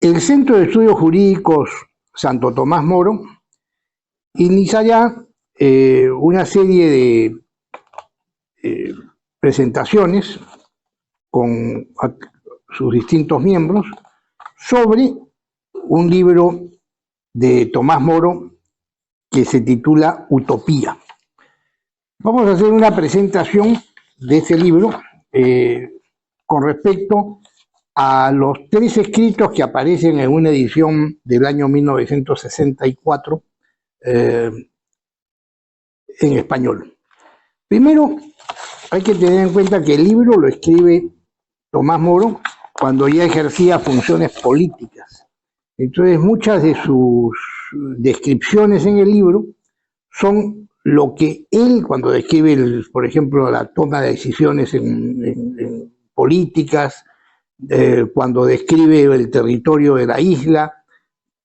El Centro de Estudios Jurídicos Santo Tomás Moro iniciará una serie de presentaciones con sus distintos miembros sobre un libro de Tomás Moro que se titula Utopía. Vamos a hacer una presentación de ese libro con respecto a los 3 escritos que aparecen en una edición del año 1964 en español. Primero, hay que tener en cuenta que el libro lo escribe Tomás Moro cuando ya ejercía funciones políticas. Entonces, muchas de sus descripciones en el libro son lo que él, cuando describe, por ejemplo, la toma de decisiones en políticas, cuando describe el territorio de la isla,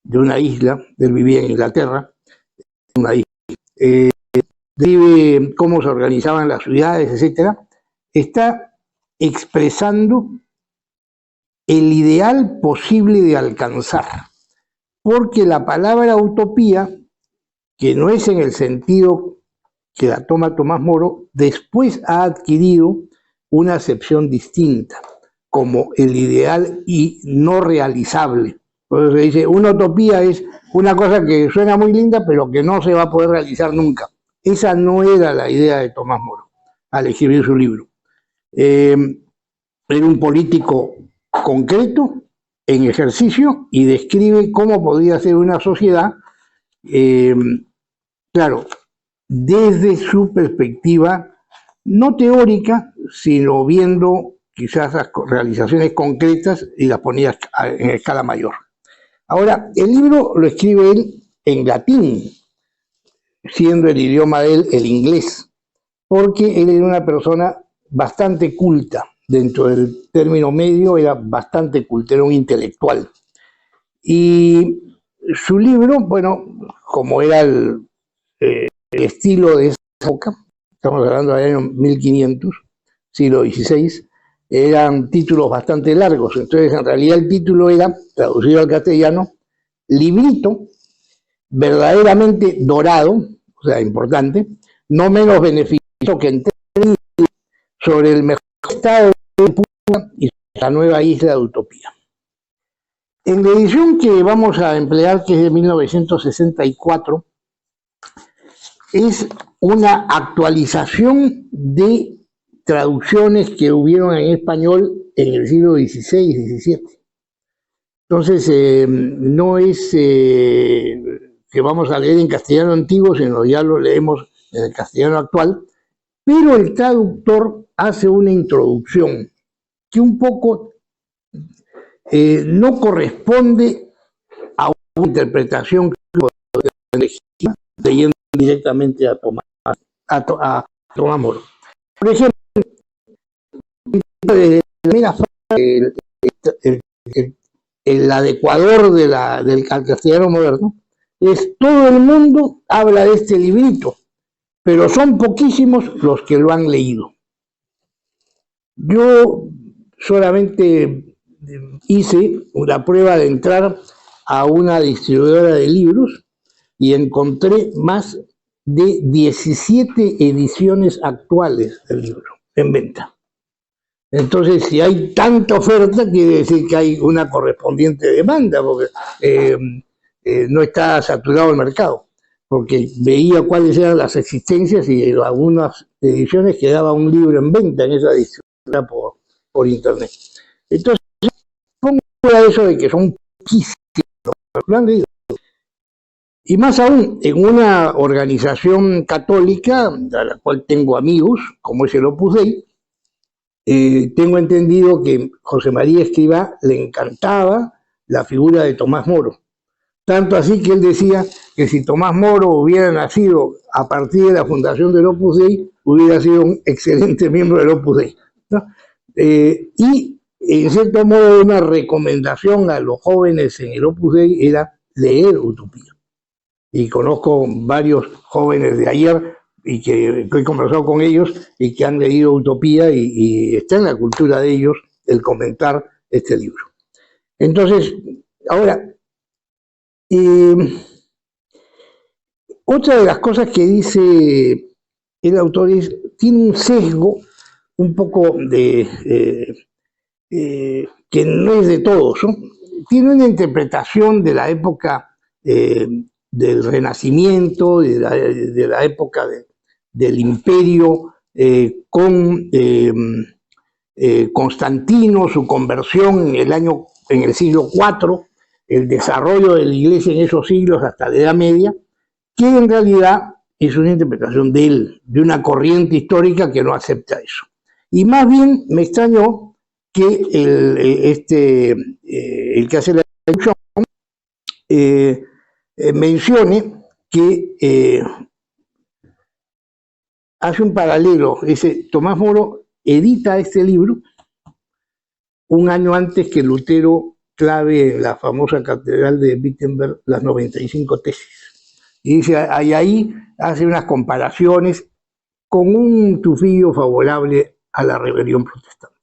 de una isla, él vivía en Inglaterra, una isla, describe cómo se organizaban las ciudades, etc., está expresando el ideal posible de alcanzar, porque la palabra utopía, que no es en el sentido que la toma Tomás Moro, después ha adquirido una acepción distinta, como el ideal y no realizable. Por eso se dice, una utopía es una cosa que suena muy linda, pero que no se va a poder realizar nunca. Esa no era la idea de Tomás Moro al escribir su libro. Era un político concreto, en ejercicio, y describe cómo podía ser una sociedad, claro, desde su perspectiva, no teórica, sino viendo quizás las realizaciones concretas y las ponía en escala mayor. Ahora, el libro lo escribe él en latín, siendo el idioma de él el inglés, porque él era una persona bastante culta, dentro del término medio era bastante culto, era un intelectual. Y su libro, bueno, como era el estilo de esa época, estamos hablando del año 1500, siglo XVI, eran títulos bastante largos, entonces en realidad el título era, traducido al castellano, librito verdaderamente dorado, o sea, importante, no menos beneficioso que entender sobre el mejor estado de Pura y la nueva isla de Utopía. En la edición que vamos a emplear, que es de 1964, es una actualización de traducciones que hubieron en español en el siglo XVI, XVII. Entonces, no es que vamos a leer en castellano antiguo, sino ya lo leemos en el castellano actual, pero el traductor hace una introducción que un poco no corresponde a una interpretación legítima, leyendo directamente a Tomás Moro. Por ejemplo, el adecuador del castellano moderno es: todo el mundo habla de este librito, pero son poquísimos los que lo han leído. Yo solamente hice una prueba de entrar a una distribuidora de libros y encontré más de 17 ediciones actuales del libro en venta. Entonces, si hay tanta oferta, quiere decir que hay una correspondiente demanda, porque no está saturado el mercado, porque veía cuáles eran las existencias y en algunas ediciones quedaba un libro en venta en esa distribuidora por internet. Entonces, pongo a eso de que son poquísimos los que han leído. Y más aún, en una organización católica, a la cual tengo amigos, como es el Opus Dei, tengo entendido que José María Escrivá le encantaba la figura de Tomás Moro. Tanto así que él decía que si Tomás Moro hubiera nacido a partir de la fundación del Opus Dei, hubiera sido un excelente miembro del Opus Dei, ¿no? Y en cierto modo una recomendación a los jóvenes en el Opus Dei era leer Utopía. Y conozco varios jóvenes de ayer y que he conversado con ellos y que han leído Utopía y está en la cultura de ellos el comentar este libro. Entonces, Ahora, otra de las cosas que dice el autor es, tiene un sesgo un poco que no es de todos, ¿no? Tiene una interpretación de la época del Renacimiento, de la época del Imperio, con Constantino, su conversión en el siglo IV, el desarrollo de la Iglesia en esos siglos hasta la Edad Media, que en realidad es una interpretación de él, de una corriente histórica que no acepta eso. Y más bien me extrañó que el que hace la introducción mencione que hace un paralelo. Tomás Moro edita este libro un año antes que Lutero clave en la famosa catedral de Wittenberg las 95 tesis. Y dice, ahí hace unas comparaciones con un tufillo favorable a la rebelión protestante.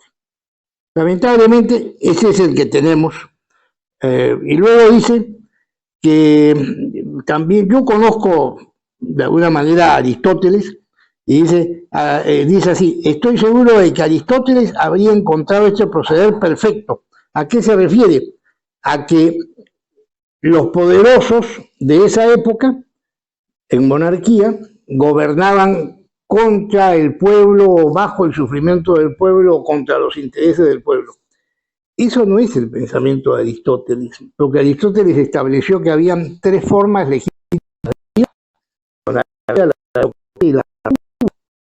Lamentablemente, ese es el que tenemos. Y luego dice que también yo conozco de alguna manera a Aristóteles, y dice así, estoy seguro de que Aristóteles habría encontrado este proceder perfecto. ¿A qué se refiere? A que los poderosos de esa época, en monarquía, gobernaban contra el pueblo, bajo el sufrimiento del pueblo, contra los intereses del pueblo. Eso no es el pensamiento de Aristóteles, porque Aristóteles estableció que habían tres formas legítimas de la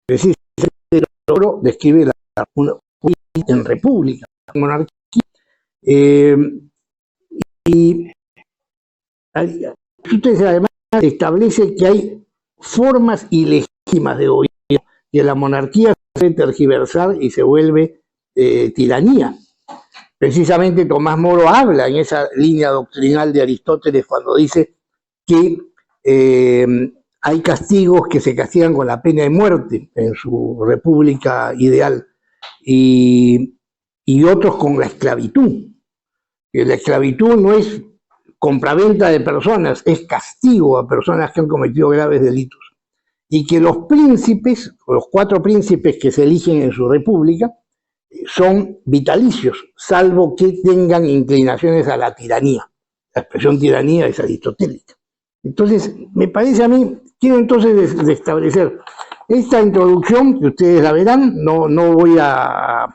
precisamente logró describe en república, monarquía, y Aristóteles además establece que hay formas ilegítimas de gobierno, que la monarquía se debe tergiversar y se vuelve tiranía. Precisamente Tomás Moro habla en esa línea doctrinal de Aristóteles cuando dice que hay castigos que se castigan con la pena de muerte en su república ideal y otros con la esclavitud. Que la esclavitud no es compraventa de personas, es castigo a personas que han cometido graves delitos. Y que los príncipes, los 4 príncipes que se eligen en su república, son vitalicios, salvo que tengan inclinaciones a la tiranía. La expresión tiranía es aristotélica. Entonces, me parece a mí, quiero entonces establecer esta introducción, que ustedes la verán, no voy a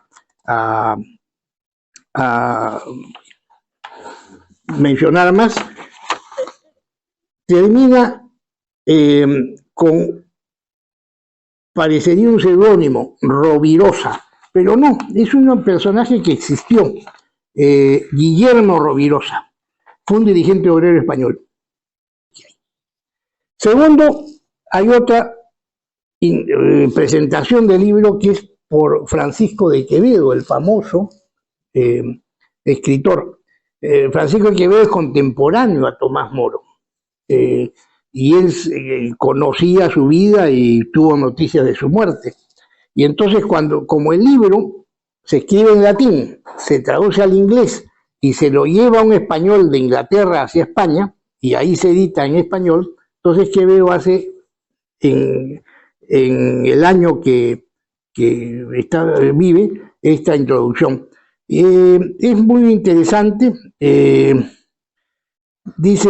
mencionar más, termina con, parecería un seudónimo, Rovirosa, pero no, es un personaje que existió, Guillermo Rovirosa, fue un dirigente obrero español. Segundo, hay otra presentación del libro que es por Francisco de Quevedo, el famoso escritor. Francisco de Quevedo es contemporáneo a Tomás Moro, y él conocía su vida y tuvo noticias de su muerte. Y entonces como el libro se escribe en latín, se traduce al inglés y se lo lleva a un español de Inglaterra hacia España, y ahí se edita en español, entonces Quevedo hace en el año que vive esta introducción. Es muy interesante. Dice,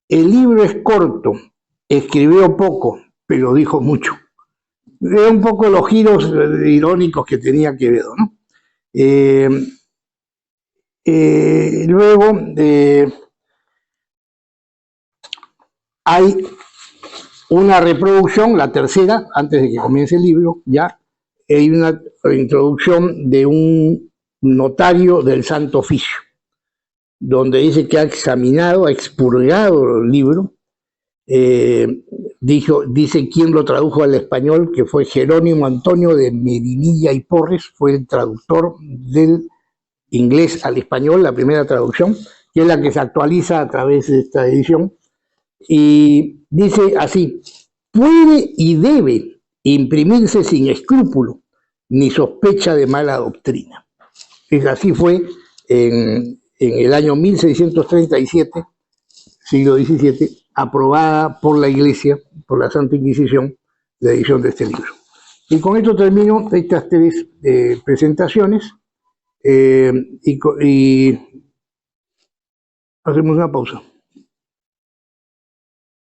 el libro es corto, escribió poco, pero dijo mucho. Era un poco los giros irónicos que tenía Quevedo, ¿no? Luego hay una reproducción, la tercera, antes de que comience el libro, ya hay una introducción de un notario del Santo Oficio, donde dice que ha examinado, ha expurgado el libro, dice quién lo tradujo al español, que fue Jerónimo Antonio de Medinilla y Porres, fue el traductor del inglés al español, la primera traducción, que es la que se actualiza a través de esta edición, y dice así, puede y debe imprimirse sin escrúpulo, ni sospecha de mala doctrina. Así fue en en el año 1637, siglo XVII, aprobada por la Iglesia, por la Santa Inquisición, la edición de este libro. Y con esto termino estas tres presentaciones y hacemos una pausa.